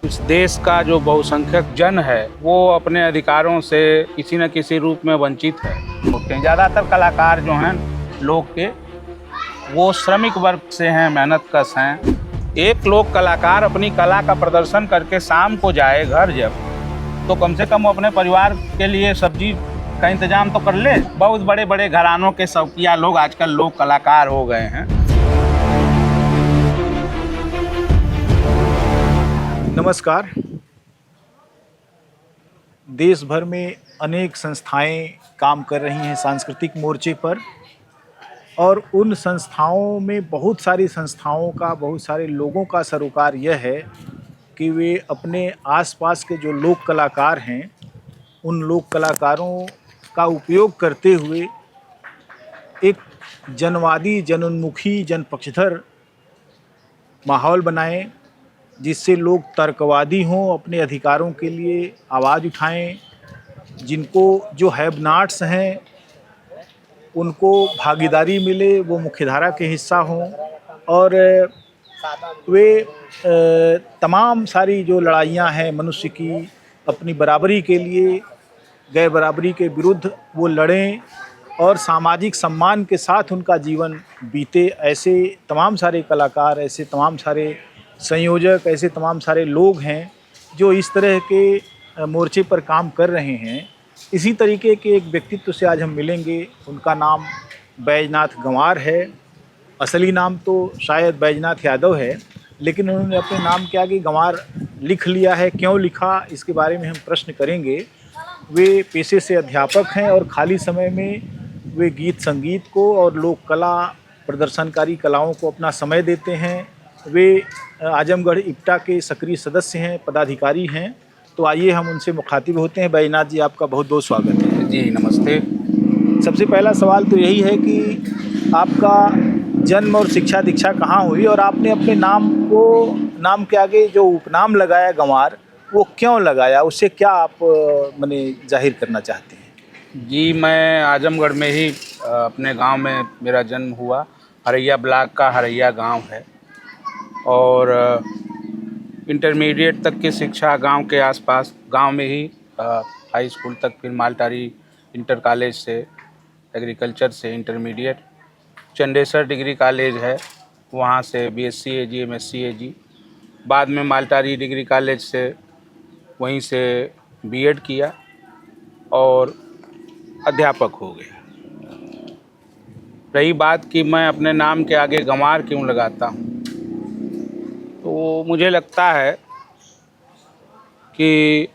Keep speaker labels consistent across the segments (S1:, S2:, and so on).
S1: इस देश का जो बहुसंख्यक जन है वो अपने अधिकारों से किसी न किसी रूप में वंचित है। ज़्यादातर कलाकार जो हैं लोग के वो श्रमिक वर्ग से हैं, मेहनतकश हैं। एक लोग कलाकार अपनी कला का प्रदर्शन करके शाम को जाए घर जब, तो कम से कम वो अपने परिवार के लिए सब्जी का इंतजाम तो कर ले। बहुत बड़े बड़े घरानों के शौकिया लोग आजकल लोग कलाकार हो गए हैं।
S2: नमस्कार। देश भर में अनेक संस्थाएं काम कर रही हैं सांस्कृतिक मोर्चे पर, और उन संस्थाओं में बहुत सारे लोगों का सरोकार यह है कि वे अपने आसपास के जो लोक कलाकार हैं उन लोक कलाकारों का उपयोग करते हुए एक जनवादी, जनोन्मुखी, जनपक्षधर माहौल बनाएं, जिससे लोग तर्कवादी हों, अपने अधिकारों के लिए आवाज़ उठाएं, जिनको जो हैव नॉट्स हैं उनको भागीदारी मिले, वो मुख्यधारा के हिस्सा हों, और वे तमाम सारी जो लड़ाइयाँ हैं मनुष्य की अपनी बराबरी के लिए, गैर बराबरी के विरुद्ध वो लड़ें और सामाजिक सम्मान के साथ उनका जीवन बीते। ऐसे तमाम सारे कलाकार, ऐसे तमाम सारे संयोजक, ऐसे तमाम सारे लोग हैं जो इस तरह के मोर्चे पर काम कर रहे हैं। इसी तरीके के एक व्यक्तित्व से आज हम मिलेंगे। उनका नाम बैजनाथ गंवार है। असली नाम तो शायद बैजनाथ यादव है, लेकिन उन्होंने अपने नाम के आगे गंवार लिख लिया है। क्यों लिखा, इसके बारे में हम प्रश्न करेंगे। वे पेशे से अध्यापक हैं और खाली समय में वे गीत संगीत को और लोक कला, प्रदर्शनकारी कलाओं को अपना समय देते हैं। वे आजमगढ़ इप्टा के सक्रिय सदस्य हैं, पदाधिकारी हैं। तो आइए हम उनसे मुखातिब होते हैं। बैजनाथ जी, आपका बहुत बहुत स्वागत है।
S1: जी नमस्ते।
S2: सबसे पहला सवाल तो यही है कि आपका जन्म और शिक्षा दीक्षा कहाँ हुई, और आपने अपने नाम के आगे जो उपनाम लगाया गंवार, वो क्यों लगाया? उससे क्या आप माने जाहिर करना चाहते हैं?
S1: जी, मैं आजमगढ़ में ही अपने गांव में मेरा जन्म हुआ। हरैया ब्लॉक का हरैया गांव है, और इंटरमीडिएट तक की शिक्षा गांव के आसपास, गांव में ही हाई स्कूल तक, फिर मालटारी इंटर कॉलेज से, एग्रीकल्चर से इंटरमीडिएट, चंडेसर डिग्री कॉलेज है, वहां से बीएससी एजी, एमएससी एजी। बाद में मालटारी डिग्री कॉलेज से वहीं से बीएड किया और अध्यापक हो गया। रही बात कि मैं अपने नाम के आगे गंवार क्यों लगाता हूँ, तो मुझे लगता है कि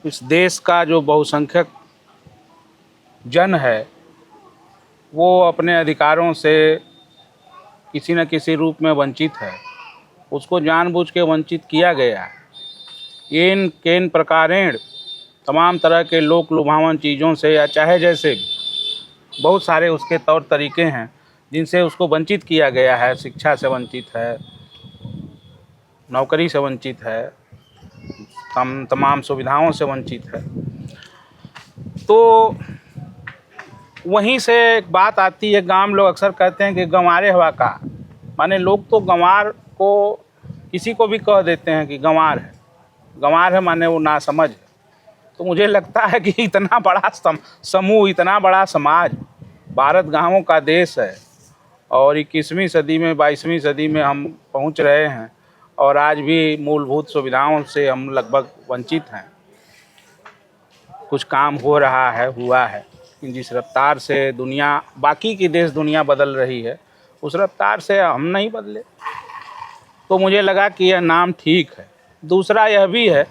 S1: इस देश का जो बहुसंख्यक जन है वो अपने अधिकारों से किसी न किसी रूप में वंचित है। उसको जानबूझ के वंचित किया गया है। येन केन प्रकारेण, तमाम तरह के लोक लुभावन चीज़ों से, या चाहे जैसे भी बहुत सारे उसके तौर तरीके हैं जिनसे उसको वंचित किया गया है। शिक्षा से वंचित है, नौकरी से वंचित है, तमाम सुविधाओं से वंचित है। तो वहीं से एक बात आती है, गांव लोग अक्सर कहते हैं कि गंवारे हवा का, माने लोग तो गंवार को किसी को भी कह देते हैं कि गंवार है। गंवार है माने वो नासमझ है। तो मुझे लगता है कि इतना बड़ा समूह, इतना बड़ा समाज, भारत गांवों का देश है, और 21वीं सदी में, 22वीं सदी में हम पहुंच रहे हैं, और आज भी मूलभूत सुविधाओं से हम लगभग वंचित हैं। कुछ काम हो रहा है, हुआ है, जिस रफ्तार से दुनिया, बाकी की देश दुनिया बदल रही है, उस रफ्तार से हम नहीं बदले। तो मुझे लगा कि यह नाम ठीक है। दूसरा यह भी है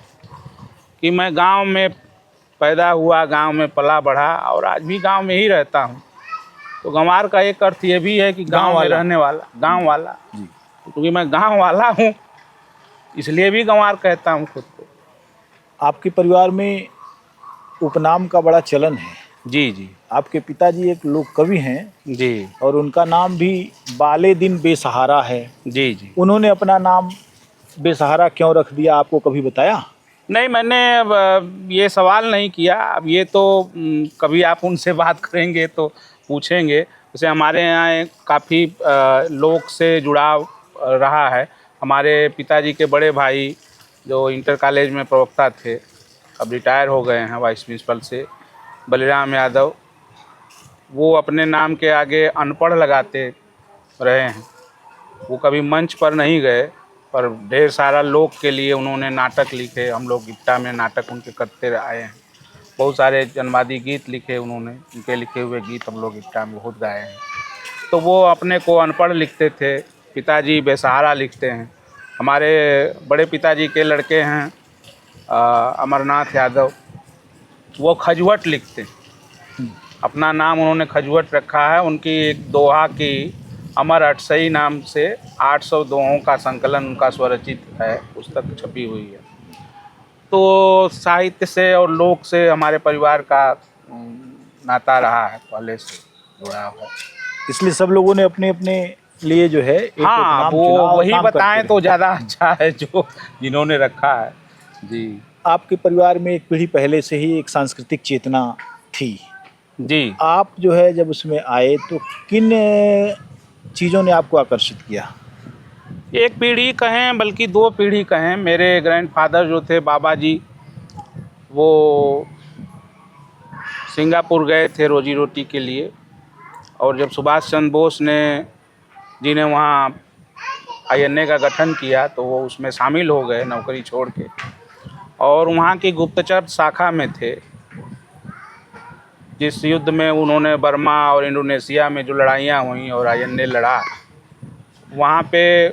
S1: कि मैं गांव में पैदा हुआ, गांव में पला बढ़ा, और आज भी गांव में ही रहता हूं। तो गंवार का एक अर्थ ये भी है कि गांव में रहने वाला, गांव वाला। क्योंकि मैं गांव वाला हूं, इसलिए भी गंवार कहता हूं खुद को।
S2: आपके परिवार में उपनाम का बड़ा चलन है।
S1: जी जी।
S2: आपके पिताजी एक लोक कवि हैं
S1: जी
S2: और उनका नाम भी बाले दिन बेसहारा है।
S1: जी जी।
S2: उन्होंने अपना नाम बेसहारा क्यों रख दिया, आपको कभी बताया?
S1: नहीं, मैंने अब ये सवाल नहीं किया। अब ये तो कभी आप उनसे बात करेंगे तो पूछेंगे। जैसे हमारे यहाँ काफ़ी लोक से जुड़ाव रहा है, हमारे पिताजी के बड़े भाई जो इंटर कॉलेज में प्रवक्ता थे, अब रिटायर हो गए हैं वाइस प्रिंसिपल से, बलिराम यादव, वो अपने नाम के आगे अनपढ़ लगाते रहे हैं। वो कभी मंच पर नहीं गए, पर ढेर सारा लोग के लिए उन्होंने नाटक लिखे। हम लोग गिट्टा में नाटक उनके करते आए हैं। बहुत सारे जनवादी गीत लिखे उन्होंने, उनके लिखे हुए गीत हम लोग गिट्टा में बहुत गाए हैं। तो वो अपने को अनपढ़ लिखते थे। पिताजी बेसहारा लिखते हैं। हमारे बड़े पिताजी के लड़के हैं अमरनाथ यादव, वो खजुवट लिखते हैं। अपना नाम उन्होंने खजुवट रखा है। उनकी एक दोहा की अमर अटसई नाम से 800 दोहों का संकलन उनका स्वरचित है, पुस्तक छपी हुई है। तो साहित्य से और लोक से हमारे परिवार का नाता रहा है, पहले से जुड़ा हुआ है।
S2: इसलिए सब लोगों ने अपने अपने लिए जो है एक
S1: हाँ,
S2: नाम
S1: वो
S2: चुना और
S1: वही
S2: काम करते
S1: बताएं
S2: रहे।
S1: तो ज़्यादा अच्छा है जो जिन्होंने रखा है। जी
S2: आपके परिवार में एक पीढ़ी पहले से ही एक सांस्कृतिक चेतना थी।
S1: जी।
S2: आप जो है जब उसमें आए तो किन चीज़ों ने आपको आकर्षित किया?
S1: एक पीढ़ी कहें बल्कि दो पीढ़ी कहें। मेरे ग्रैंडफादर जो थे बाबा जी, वो सिंगापुर गए थे रोजी रोटी के लिए, और जब सुभाष चंद्र बोस जी ने वहाँ INA का गठन किया तो वो उसमें शामिल हो गए नौकरी छोड़ के, और वहाँ की गुप्तचर शाखा में थे। जिस युद्ध में उन्होंने बर्मा और इंडोनेशिया में जो लड़ाइयाँ हुई और INA लड़ा, वहाँ पे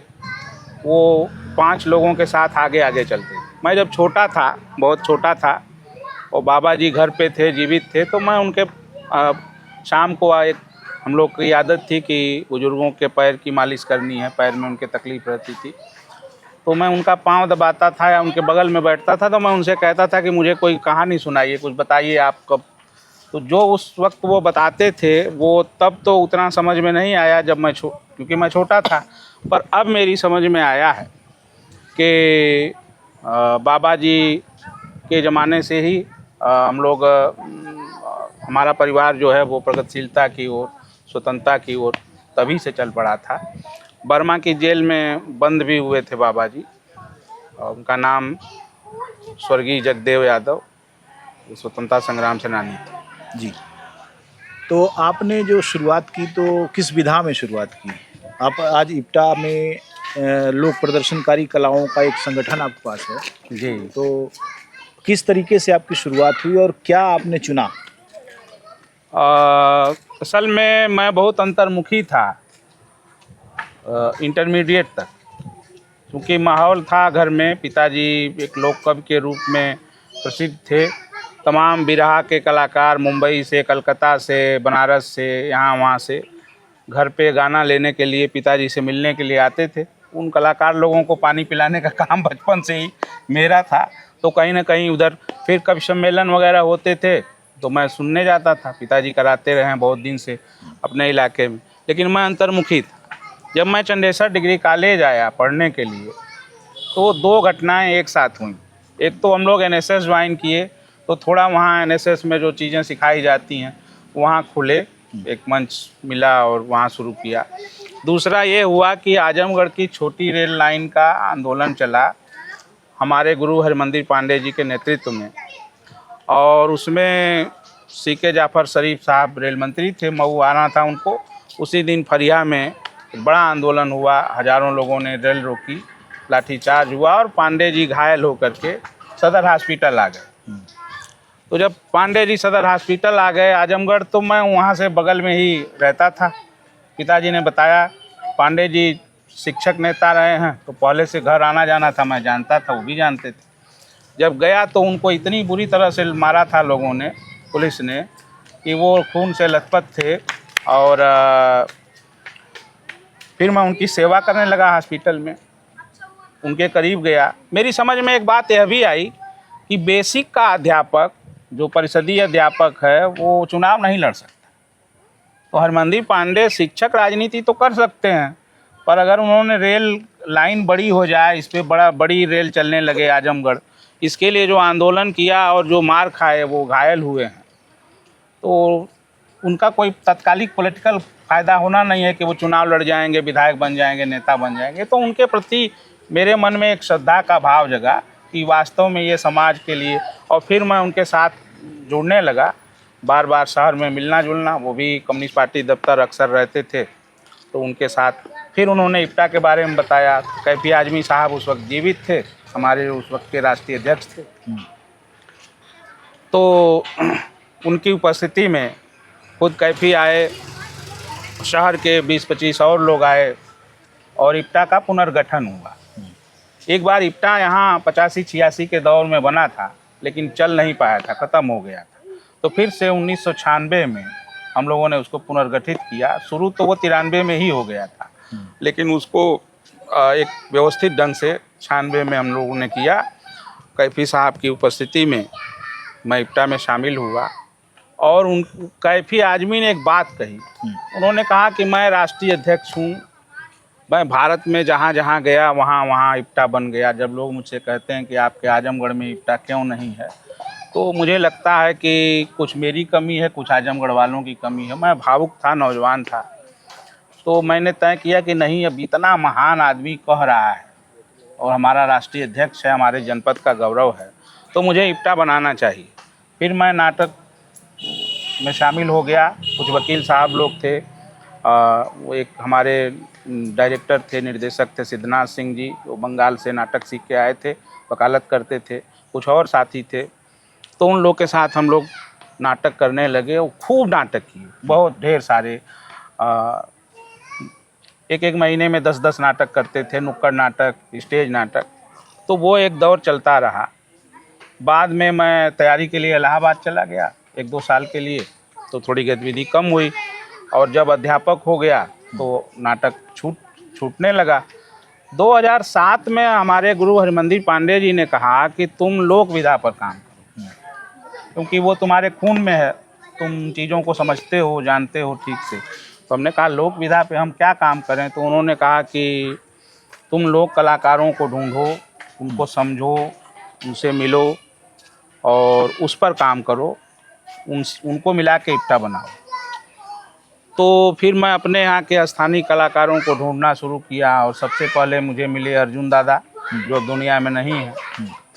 S1: वो 5 लोगों के साथ आगे आगे चलते थे। मैं जब छोटा था, बहुत छोटा था, और बाबा जी घर पे थे, जीवित थे, तो मैं उनके शाम को एक हम लोग की आदत थी कि बुज़ुर्गों के पैर की मालिश करनी है, पैर में उनके तकलीफ़ रहती थी, तो मैं उनका पाँव दबाता था या उनके बगल में बैठता था। तो मैं उनसे कहता था कि मुझे कोई कहानी सुनाइए, कुछ बताइए आप कब। तो जो उस वक्त वो बताते थे, वो तब तो उतना समझ में नहीं आया जब क्योंकि मैं छोटा था, पर अब मेरी समझ में आया है कि बाबा जी के ज़माने से ही हम लोग हमारा परिवार जो है वो प्रगतिशीलता की ओर, स्वतंत्रता की ओर तभी से चल पड़ा था। बर्मा की जेल में बंद भी हुए थे बाबा जी, और उनका नाम स्वर्गीय जगदेव यादव, स्वतंत्रता संग्राम सेनानी थे।
S2: जी। तो आपने जो शुरुआत की तो किस विधा में शुरुआत की? आप आज इप्टा में लोक प्रदर्शनकारी कलाओं का एक संगठन आपके पास है।
S1: जी।
S2: तो किस तरीके से आपकी शुरुआत हुई और क्या आपने चुना?
S1: असल में मैं बहुत अंतर्मुखी था इंटरमीडिएट तक, क्योंकि माहौल था घर में। पिताजी एक लोक कवि के रूप में प्रसिद्ध थे। तमाम बिरहा के कलाकार मुंबई से, कलकत्ता से, बनारस से, यहाँ वहाँ से घर पे गाना लेने के लिए, पिताजी से मिलने के लिए आते थे। उन कलाकार लोगों को पानी पिलाने का काम बचपन से ही मेरा था। तो कहीं ना कहीं उधर फिर कवि सम्मेलन वगैरह होते थे तो मैं सुनने जाता था। पिताजी कराते रहे हैं बहुत दिन से अपने इलाके में, लेकिन मैं अंतर्मुखी था। जब मैं चंडेसर डिग्री कॉलेज आया पढ़ने के लिए, तो 2 घटनाएं एक साथ हुई। एक तो हम लोग NSS ज्वाइन किए, तो थोड़ा वहाँ NSS में जो चीज़ें सिखाई जाती हैं वहाँ खुले, एक मंच मिला और वहाँ शुरू किया। दूसरा ये हुआ कि आजमगढ़ की छोटी रेल लाइन का आंदोलन चला हमारे गुरु हरमंदिर पांडे जी के नेतृत्व में, और उसमें CK जाफर शरीफ साहब रेल मंत्री थे, मऊ आना था उनको। उसी दिन फरिया में एक बड़ा आंदोलन हुआ, हज़ारों लोगों ने रेल रोकी, लाठीचार्ज हुआ और पांडे जी घायल होकर के सदर हॉस्पिटल आ गए। तो जब पांडे जी सदर हॉस्पिटल आ गए आजमगढ़, तो मैं वहाँ से बगल में ही रहता था। पिताजी ने बताया पांडे जी शिक्षक नेता रहे हैं, तो पहले से घर आना जाना था, मैं जानता था, वो भी जानते थे। जब गया तो उनको इतनी बुरी तरह से मारा था लोगों ने, पुलिस ने, कि वो खून से लथपथ थे। और फिर मैं उनकी सेवा करने लगा हॉस्पिटल में, उनके करीब गया। मेरी समझ में एक बात यह भी आई कि बेसिक का अध्यापक, जो परिषदीय अध्यापक है, वो चुनाव नहीं लड़ सकता। तो हरमंदिर पांडे शिक्षक राजनीति तो कर सकते हैं, पर अगर उन्होंने रेल लाइन बड़ी हो जाए, इस पर बड़ी रेल चलने लगे आजमगढ़, इसके लिए जो आंदोलन किया और जो मार खाए, वो घायल हुए हैं, तो उनका कोई तत्कालिक पॉलिटिकल फ़ायदा होना नहीं है कि वो चुनाव लड़ जाएंगे, विधायक बन जाएंगे, नेता बन जाएंगे। तो उनके प्रति मेरे मन में एक श्रद्धा का भाव जगा कि वास्तव में ये समाज के लिए, और फिर मैं उनके साथ जुड़ने लगा, बार बार शहर में मिलना जुलना। वो भी कम्युनिस्ट पार्टी दफ्तर अक्सर रहते थे, तो उनके साथ फिर उन्होंने इप्टा के बारे में बताया। कैफी आजमी साहब उस वक्त जीवित थे, हमारे उस वक्त के राष्ट्रीय अध्यक्ष थे। तो उनकी उपस्थिति में खुद कैफी आए, शहर के 20-25 और लोग आए और इप्टा का पुनर्गठन हुआ। एक बार इप्टा यहाँ 85-86 के दौर में बना था, लेकिन चल नहीं पाया था, ख़त्म हो गया था। तो फिर से 1996 में हम लोगों ने उसको पुनर्गठित किया। शुरू तो वो 93 में ही हो गया था, लेकिन उसको एक व्यवस्थित ढंग से 96 में हम लोगों ने किया। कैफी साहब की उपस्थिति में मैं इप्टा में शामिल हुआ और उन कैफी आजमी ने एक बात कही। उन्होंने कहा कि मैं राष्ट्रीय अध्यक्ष हूँ, मैं भारत में जहाँ जहाँ गया वहाँ वहाँ इप्टा बन गया। जब लोग मुझसे कहते हैं कि आपके आजमगढ़ में इप्टा क्यों नहीं है, तो मुझे लगता है कि कुछ मेरी कमी है, कुछ आजमगढ़ वालों की कमी है। मैं भावुक था, नौजवान था, तो मैंने तय किया कि नहीं, अब इतना महान आदमी कह रहा है और हमारा राष्ट्रीय अध्यक्ष है, हमारे जनपद का गौरव है, तो मुझे इप्टा बनाना चाहिए। फिर मैं नाटक में शामिल हो गया। कुछ वकील साहब लोग थे, वो एक हमारे डायरेक्टर थे, निर्देशक थे सिद्धनाथ सिंह जी, वो बंगाल से नाटक सीख के आए थे, वकालत करते थे। कुछ और साथी थे, तो उन लोग के साथ हम लोग नाटक करने लगे और खूब नाटक किए, बहुत ढेर सारे। एक एक महीने में 10-10 नाटक करते थे, नुक्कड़ नाटक, स्टेज नाटक। तो वो एक दौर चलता रहा। बाद में मैं तैयारी के लिए इलाहाबाद चला गया 1-2 साल के लिए, तो थोड़ी गतिविधि कम हुई, और जब अध्यापक हो गया तो नाटक छूटने लगा। 2007 में हमारे गुरु हरिमंदिर पांडे जी ने कहा कि तुम लोक विधा पर काम करो, क्योंकि वो तुम्हारे खून में है, तुम चीज़ों को समझते हो, जानते हो ठीक से। तो हमने कहा लोक विधा पे हम क्या काम करें, तो उन्होंने कहा कि तुम लोक कलाकारों को ढूंढो, उनको समझो, उनसे मिलो और उस पर काम करो, उनको मिला के इप्टा बनाओ। तो फिर मैं अपने यहाँ के स्थानीय कलाकारों को ढूंढना शुरू किया, और सबसे पहले मुझे मिले अर्जुन दादा, जो दुनिया में नहीं है,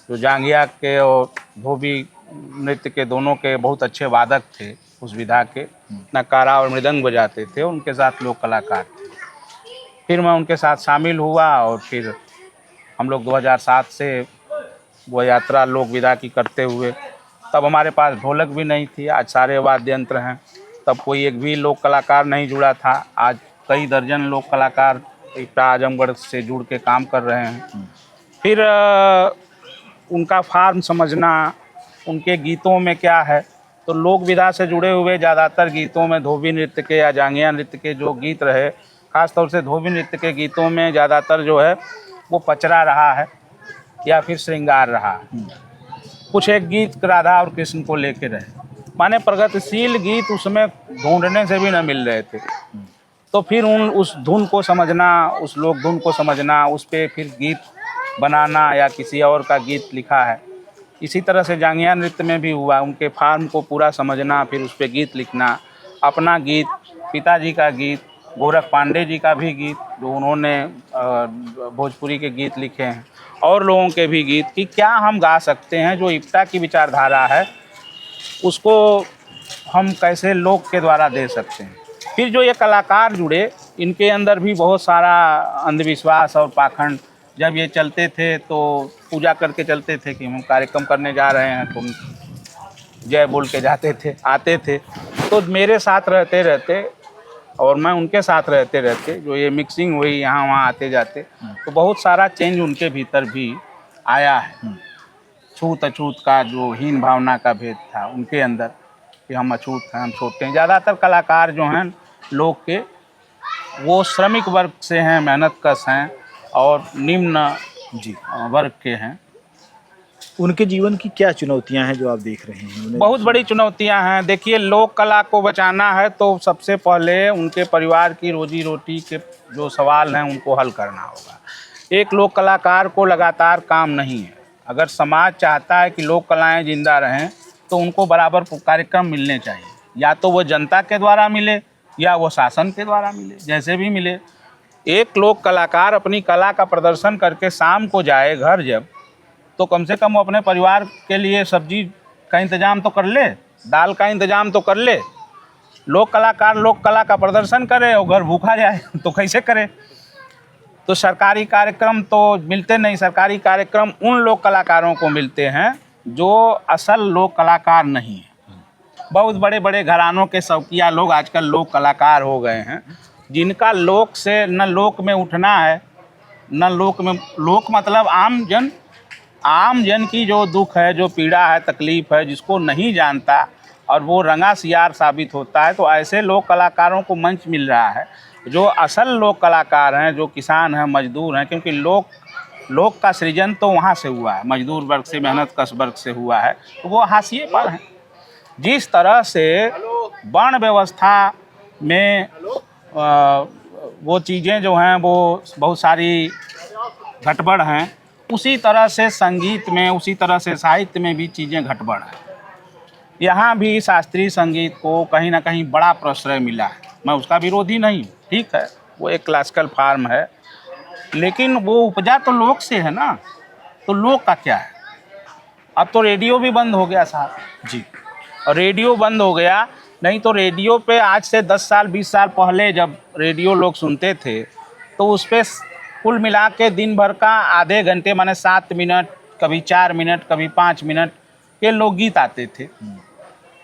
S1: जो जांघिया के और धोबी नृत्य के दोनों के बहुत अच्छे वादक थे, उस विधा के नकारा और मृदंग बजाते थे, उनके साथ लोक कलाकार थे। फिर मैं उनके साथ शामिल हुआ और फिर हम लोग 2007 से वो यात्रा लोक विधा की करते हुए, तब हमारे पास ढोलक भी नहीं थी, आज सारे वाद्य यंत्र हैं, तब कोई एक भी लोक कलाकार नहीं जुड़ा था। आज कई दर्जन लोक कलाकार इप्टा आजमगढ़ से जुड़ के काम कर रहे हैं। फिर उनका फार्म समझना, उनके गीतों में क्या है, तो लोक विधा से जुड़े हुए ज़्यादातर गीतों में धोबी नृत्य के या जांघिया नृत्य के जो गीत रहे, ख़ास तौर से धोबी नृत्य के गीतों में ज़्यादातर जो है वो पचरा रहा है या फिर श्रृंगार रहा है। कुछ एक गीत राधा और कृष्ण को लेके रहे, माने प्रगतिशील गीत उसमें ढूंढने से भी न मिल रहे थे। तो फिर उस धुन को समझना, उस लोक धुन को समझना, उस पर फिर गीत बनाना या किसी और का गीत लिखा है। इसी तरह से जांघिया नृत्य में भी हुआ, उनके फार्म को पूरा समझना, फिर उस पर गीत लिखना, अपना गीत, पिताजी का गीत, गोरख पांडे जी का भी गीत जो उन्होंने भोजपुरी के गीत लिखे हैं, और लोगों के भी गीत, कि क्या हम गा सकते हैं जो इप्टा की विचारधारा है उसको हम कैसे लोक के द्वारा दे सकते हैं। फिर जो ये कलाकार जुड़े, इनके अंदर भी बहुत सारा अंधविश्वास और पाखंड, जब ये चलते थे तो पूजा करके चलते थे कि हम कार्यक्रम करने जा रहे हैं, तो जय बोल के जाते थे, आते थे। तो मेरे साथ रहते रहते और मैं उनके साथ रहते रहते जो ये मिक्सिंग हुई, यहाँ वहाँ आते जाते, तो बहुत सारा चेंज उनके भीतर भी आया है। छूत अछूत का जो हीन भावना का भेद था उनके अंदर, कि हम अछूत हैं, हम छोटे हैं। ज़्यादातर कलाकार जो हैं लोग के, वो श्रमिक वर्ग से हैं, मेहनत कश हैं और निम्न वर्ग के हैं।
S2: उनके जीवन की क्या चुनौतियां हैं जो आप देख रहे हैं?
S1: बहुत बड़ी चुनौतियां हैं। देखिए, लोक कला को बचाना है तो सबसे पहले उनके परिवार की रोजी रोटी के जो सवाल हैं उनको हल करना होगा। एक लोक कलाकार को लगातार काम नहीं है। अगर समाज चाहता है कि लोक कलाएं जिंदा रहें तो उनको बराबर कार्यक्रम मिलने चाहिए, या तो वो जनता के द्वारा मिले या वो शासन के द्वारा मिले, जैसे भी मिले। एक लोक कलाकार अपनी कला का प्रदर्शन करके शाम को जाए घर जब, तो कम से कम वो अपने परिवार के लिए सब्जी का इंतज़ाम तो कर ले, दाल का इंतज़ाम तो कर ले। लोक कलाकार लोक कला का प्रदर्शन करे और घर भूखा जाए तो कैसे करे? तो सरकारी कार्यक्रम तो मिलते नहीं। सरकारी कार्यक्रम उन लोक कलाकारों को मिलते हैं जो असल लोक कलाकार नहीं हैं। बहुत बड़े बड़े घरानों के शौकिया लोग आजकल लोक कलाकार हो गए हैं, जिनका लोक से न लोक में उठना है न लोक में, लोक मतलब आम जन की जो दुख है, जो पीड़ा है, तकलीफ़ है, जिसको नहीं जानता और वो रंगा सियार साबित होता है। तो ऐसे लोक कलाकारों को मंच मिल रहा है। जो असल लोक कलाकार हैं, जो किसान हैं, मजदूर हैं, क्योंकि लोक का सृजन तो वहाँ से हुआ है, मजदूर वर्ग से, मेहनत कश वर्ग से हुआ है, तो वो हाशिए पर हैं। जिस तरह से वर्ण व्यवस्था में वो चीज़ें जो हैं वो बहुत सारी गड़बड़ हैं, उसी तरह से संगीत में, उसी तरह से साहित्य में भी चीज़ें गड़बड़ हैं। यहाँ भी शास्त्रीय संगीत को कहीं ना कहीं बड़ा प्रश्रय मिला है। मैं उसका विरोधी नहीं हूँ, ठीक है, वो एक क्लासिकल फार्म है, लेकिन वो उपजा तो लोक से है ना। तो लोक का क्या है? अब तो रेडियो भी बंद हो गया साहब जी, और रेडियो बंद हो गया। नहीं तो रेडियो पे आज से 10 साल 20 साल पहले जब रेडियो लोग सुनते थे तो उस पर कुल मिला के दिन भर का आधे घंटे, माने 7 मिनट, कभी 4 मिनट, कभी 5 मिनट के लोकगीत आते थे।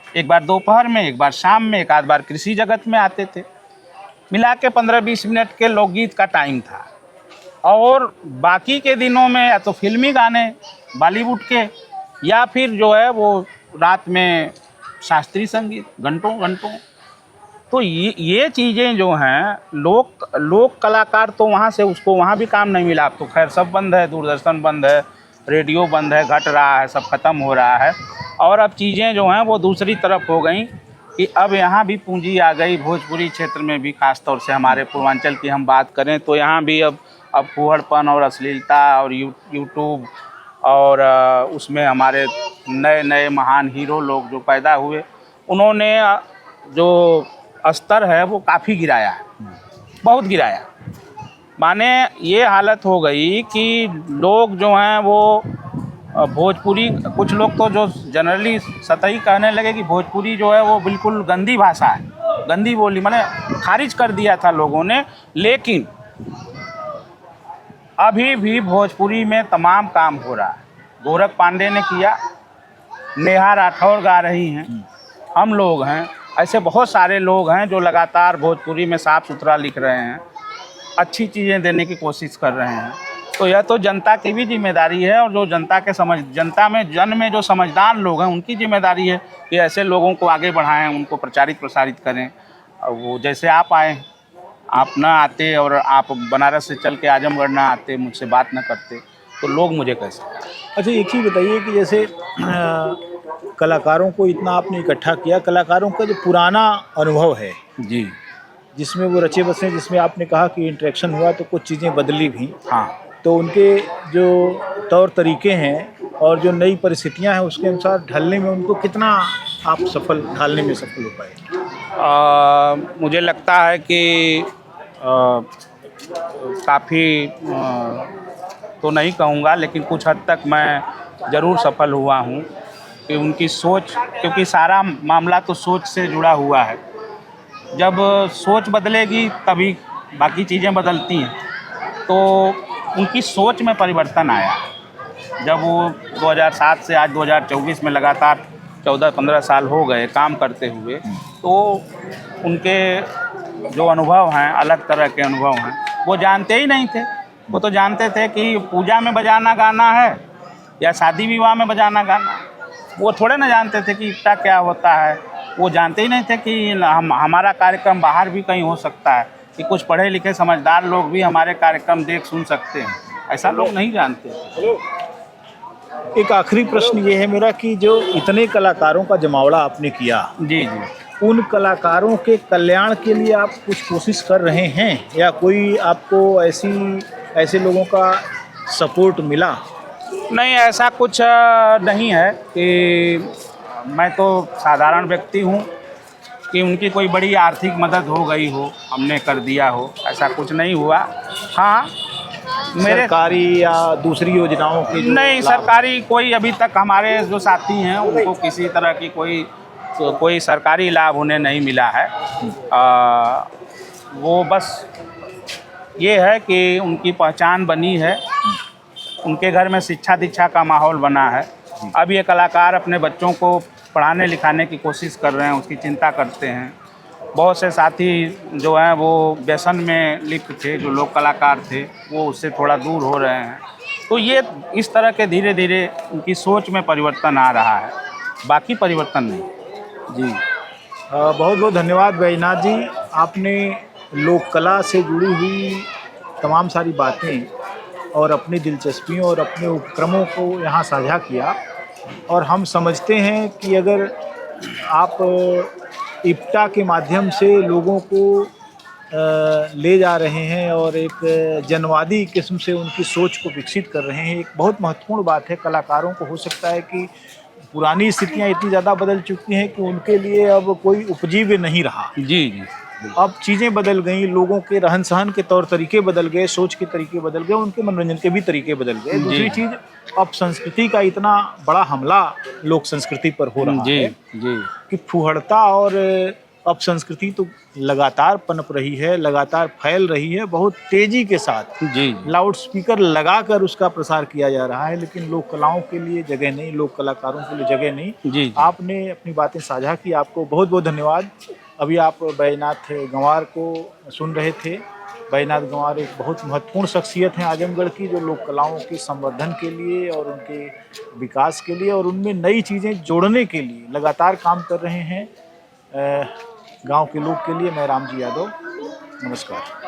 S1: एक बार दोपहर में, एक बार शाम में, एक आध बार कृषि जगत में आते थे। मिला के 15-20 मिनट के लोकगीत का टाइम था। और बाकी के दिनों में या तो फिल्मी गाने बॉलीवुड के, या फिर जो है वो रात में शास्त्रीय संगीत घंटों घंटों। तो ये चीज़ें जो हैं, लोक कलाकार तो वहाँ से उसको वहाँ भी काम नहीं मिला। अब तो खैर सब बंद है, दूरदर्शन बंद है, रेडियो बंद है, घट रहा है, सब ख़त्म हो रहा है। और अब चीज़ें जो हैं वो दूसरी तरफ हो गई कि अब यहाँ भी पूंजी आ गई। भोजपुरी क्षेत्र में भी, खास तौर से हमारे पूर्वांचल की हम बात करें तो यहाँ भी अब फूहड़पन और अश्लीलता और यूट्यूब और उसमें हमारे नए नए महान हीरो लोग जो पैदा हुए, उन्होंने जो स्तर है वो काफ़ी गिराया है, बहुत गिराया। माने ये हालत हो गई कि लोग जो हैं वो भोजपुरी, कुछ लोग तो जो जनरली सतही कहने लगे कि भोजपुरी जो है वो बिल्कुल गंदी भाषा है, गंदी बोली, माने खारिज कर दिया था लोगों ने। लेकिन अभी भी भोजपुरी में तमाम काम हो रहा है। गोरख पांडे ने किया, नेहा राठौर गा रही हैं, हम लोग हैं, ऐसे बहुत सारे लोग हैं जो लगातार भोजपुरी में साफ़ सुथरा लिख रहे हैं, अच्छी चीज़ें देने की कोशिश कर रहे हैं। तो यह तो जनता की भी जिम्मेदारी है, और जो जन में जो समझदार लोग हैं उनकी जिम्मेदारी है कि ऐसे लोगों को आगे बढ़ाएं, उनको प्रचारित प्रसारित करें। और वो जैसे आप आए, आप ना आते और आप बनारस से चल के आजमगढ़ ना आते, मुझसे बात ना करते, तो लोग मुझे कैसे?
S2: अच्छा, एक चीज़ बताइए कि जैसे कलाकारों को इतना आपने इकट्ठा किया, कलाकारों का जो पुराना अनुभव है
S1: जी,
S2: जिसमें वो रचे बसे, जिसमें आपने कहा कि इंटरेक्शन हुआ तो कुछ चीज़ें बदली भी,
S1: हाँ,
S2: तो उनके जो तौर तरीके हैं और जो नई परिस्थितियां हैं उसके अनुसार ढलने में उनको कितना आप ढालने में सफल हो पाए?
S1: मुझे लगता है कि काफ़ी तो नहीं कहूँगा, लेकिन कुछ हद तक मैं ज़रूर सफल हुआ हूँ कि उनकी सोच, क्योंकि सारा मामला तो सोच से जुड़ा हुआ है। जब सोच बदलेगी तभी बाकी चीज़ें बदलती हैं। तो उनकी सोच में परिवर्तन आया जब वो 2007 से आज 2024 में लगातार 14-15 साल हो गए काम करते हुए। तो उनके जो अनुभव हैं, अलग तरह के अनुभव हैं, वो जानते ही नहीं थे। वो तो जानते थे कि पूजा में बजाना गाना है या शादी विवाह में बजाना गाना है। वो थोड़े ना जानते थे कि इसका क्या होता है। वो जानते ही नहीं थे कि हमारा कार्यक्रम बाहर भी कहीं हो सकता है, कि कुछ पढ़े लिखे समझदार लोग भी हमारे कार्यक्रम देख सुन सकते हैं। ऐसा लोग नहीं जानते।
S2: एक आखिरी प्रश्न ये है मेरा कि जो इतने कलाकारों का जमावड़ा आपने किया,
S1: जी जी,
S2: उन कलाकारों के कल्याण के लिए आप कुछ कोशिश कर रहे हैं या कोई आपको ऐसे लोगों का सपोर्ट मिला?
S1: नहीं, ऐसा कुछ नहीं है कि मैं तो साधारण व्यक्ति हूँ, कि उनकी कोई बड़ी आर्थिक मदद हो गई हो, हमने कर दिया हो, ऐसा कुछ नहीं हुआ। हाँ, मेरे
S2: सरकारी या दूसरी योजनाओं के जो
S1: नहीं,
S2: लाभ-
S1: सरकारी कोई अभी तक हमारे जो साथी हैं उनको किसी तरह की कोई सरकारी लाभ उन्हें नहीं मिला है। वो बस ये है कि उनकी पहचान बनी है, उनके घर में शिक्षा दीक्षा का माहौल बना है। अब ये कलाकार अपने बच्चों को पढ़ाने लिखाने की कोशिश कर रहे हैं, उसकी चिंता करते हैं। बहुत से साथी जो हैं वो व्यसन में लिप्त थे, जो लोक कलाकार थे वो उससे थोड़ा दूर हो रहे हैं। तो ये इस तरह के धीरे धीरे उनकी सोच में परिवर्तन आ रहा है, बाकी परिवर्तन नहीं।
S2: जी, बहुत बहुत धन्यवाद बैजनाथ जी। आपने लोक कला से जुड़ी हुई तमाम सारी बातें और अपनी दिलचस्पियों और अपने उपक्रमों को यहाँ साझा किया। और हम समझते हैं कि अगर आप इप्टा के माध्यम से लोगों को ले जा रहे हैं और एक जनवादी किस्म से उनकी सोच को विकसित कर रहे हैं, एक बहुत महत्वपूर्ण बात है। कलाकारों को हो सकता है कि पुरानी स्थितियाँ इतनी ज़्यादा बदल चुकी हैं कि उनके लिए अब कोई उपजीव्य नहीं रहा।
S1: जी जी,
S2: अब चीज़ें बदल गई, लोगों के रहन सहन के तौर तरीके बदल गए, सोच के तरीके बदल गए, उनके मनोरंजन के भी तरीके बदल गए। दूसरी चीज़, अब संस्कृति का इतना बड़ा हमला लोक संस्कृति पर हो रहा
S1: जी
S2: है
S1: जी,
S2: कि फुहड़ता और अपसंस्कृति तो लगातार पनप रही है, लगातार फैल रही है, बहुत तेजी के साथ।
S1: जी
S2: लाउड स्पीकर लगाकर उसका प्रसार किया जा रहा है, लेकिन लोक कलाओं के लिए जगह नहीं, लोक कलाकारों के लिए जगह नहीं।
S1: जी,
S2: आपने अपनी बातें साझा की, आपको बहुत बहुत धन्यवाद। अभी आप बैजनाथ गंवार को सुन रहे थे। बैजनाथ गंवार एक बहुत महत्वपूर्ण शख्सियत हैं आजमगढ़ की, जो लोक कलाओं के संवर्धन के लिए और उनके विकास के लिए और उनमें नई चीज़ें जोड़ने के लिए लगातार काम कर रहे हैं। गांव के लोग के लिए मैं रामजी यादव, नमस्कार।